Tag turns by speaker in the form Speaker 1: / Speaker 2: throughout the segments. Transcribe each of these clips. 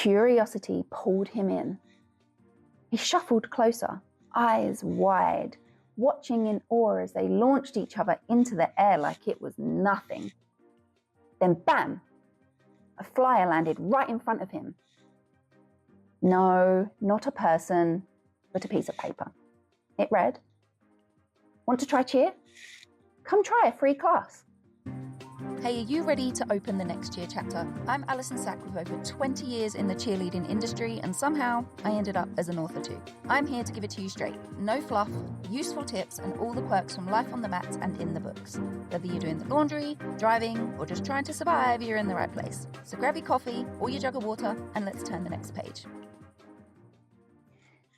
Speaker 1: Curiosity pulled him in. He shuffled closer, eyes wide, watching in awe as they launched each other into the air like it was nothing. Then bam! A flyer landed right in front of him. No, not a person, but a piece of paper. It read, "Want to try cheer? Come try a free class."
Speaker 2: Hey, are you ready to open the next cheer chapter? I'm Allison with over 20 years in the cheerleading industry, and somehow I ended up as an author too. I'm here to give it to you straight. No fluff, useful tips, and all the quirks from life on the mat and in the books. Whether you're doing the laundry, driving, or just trying to survive, you're in the right place. So grab your coffee or your jug of water and let's turn the next page.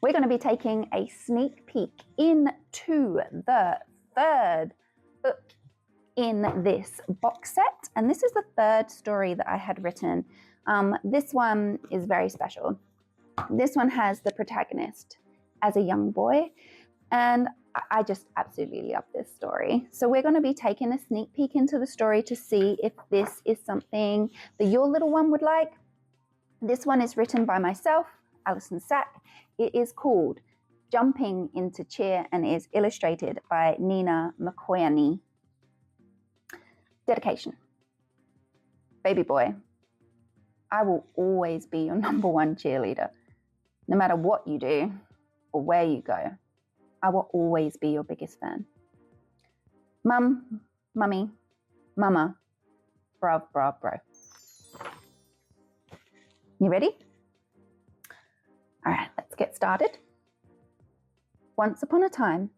Speaker 1: We're going to be taking a sneak peek into the third book in this box set, and this is the third story that I had written. This one is very special. This one has the protagonist as a young boy, and I just absolutely love this story. So we're going to be taking a sneak peek into the story to see if this is something that your little one would like. This one is written by myself, Allison. It is called Jumping into Cheer and is illustrated by Nina McCoyany. Dedication. Baby boy, I will always be your number one cheerleader. No matter what you do or where you go, I will always be your biggest fan. Mum, mummy, mama, bro. You ready? All right, let's get started. Once upon a time,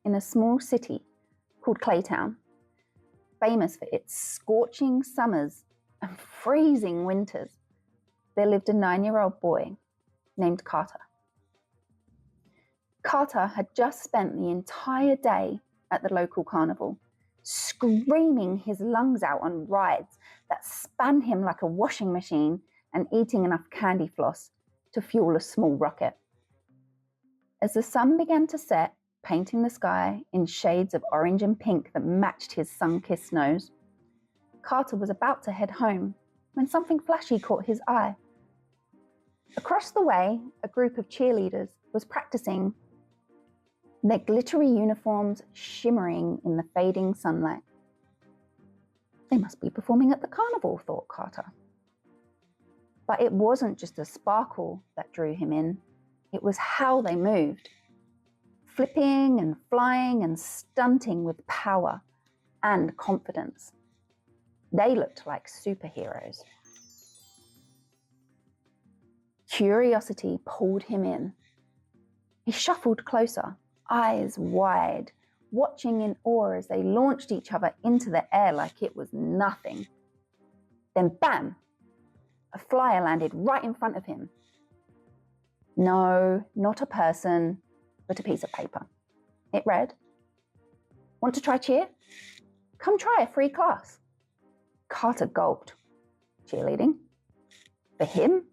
Speaker 1: in a small city called Claytown, famous for its scorching summers and freezing winters, there lived a 9-year-old boy named Carter. Carter had just spent the entire day at the local carnival, screaming his lungs out on rides that span him like a washing machine and eating enough candy floss to fuel a small rocket. As the sun began to set, painting the sky in shades of orange and pink that matched his sun-kissed nose, Carter was about to head home when something flashy caught his eye. Across the way, a group of cheerleaders was practicing, their glittery uniforms shimmering in the fading sunlight. They must be performing at the carnival, thought Carter. But it wasn't just the sparkle that drew him in, it was how they moved. Flipping and flying and stunting with power and confidence. They looked like superheroes. Curiosity pulled him in. He shuffled closer, eyes wide, watching in awe as they launched each other into the air like it was nothing. Then bam! A flyer landed right in front of him. No, not a person, but a piece of paper. It read, "Want to try cheer? Come try a free class." Carter gulped. Cheerleading? For him?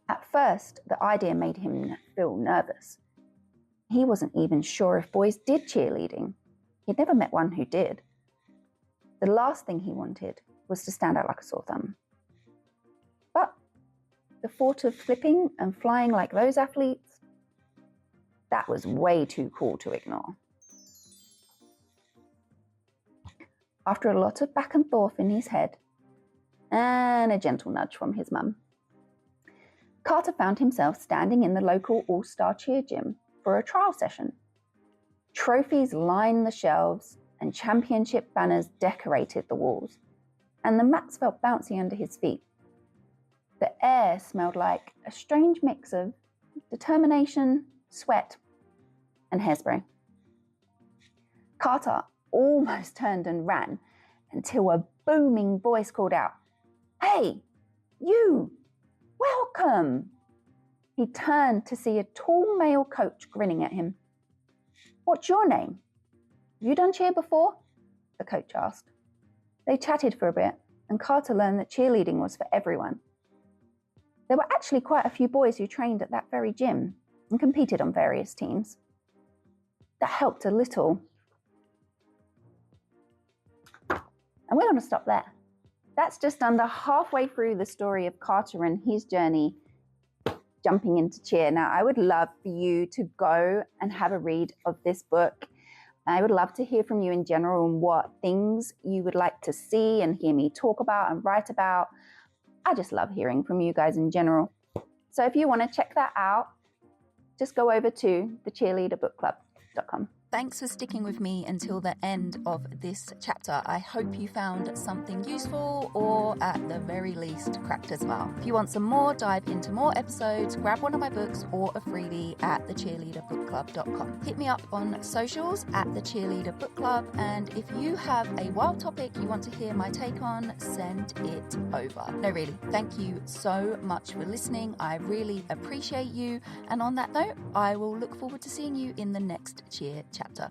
Speaker 1: At first, the idea made him feel nervous. He wasn't even sure if boys did cheerleading. He'd never met one who did. The last thing he wanted was to stand out like a sore thumb. But the thought of flipping and flying like those athletes, that was way too cool to ignore. After a lot of back and forth in his head, and a gentle nudge from his mum, Carter found himself standing in the local all-star cheer gym for a trial session. Trophies lined the shelves and championship banners decorated the walls, and the mats felt bouncy under his feet. The air smelled like a strange mix of determination, sweat, and hairspray. Carter almost turned and ran until a booming voice called out, "Hey, you! Welcome!" He turned to see a tall male coach grinning at him. "What's your name? You done cheer before?" the coach asked. They chatted for a bit, and Carter learned that cheerleading was for everyone. There were actually quite a few boys who trained at that very gym and competed on various teams. That helped a little. And we're going to stop there. That's just under halfway through the story of Carter and his journey jumping into cheer. Now, I would love for you to go and have a read of this book. I would love to hear from you in general and what things you would like to see and hear me talk about and write about. I just love hearing from you guys in general. So if you want to check that out, just go over to thecheerleaderbookclub.com.
Speaker 2: Thanks for sticking with me until the end of this chapter. I hope you found something useful or at the very least cracked a smile. If you want some more, dive into more episodes, grab one of my books or a freebie at thecheerleaderbookclub.com. Hit me up on socials at the Cheerleader Book Club, and if you have a wild topic you want to hear my take on, send it over. No, really, thank you so much for listening. I really appreciate you, and on that note, I will look forward to seeing you in the next Cheer chapter.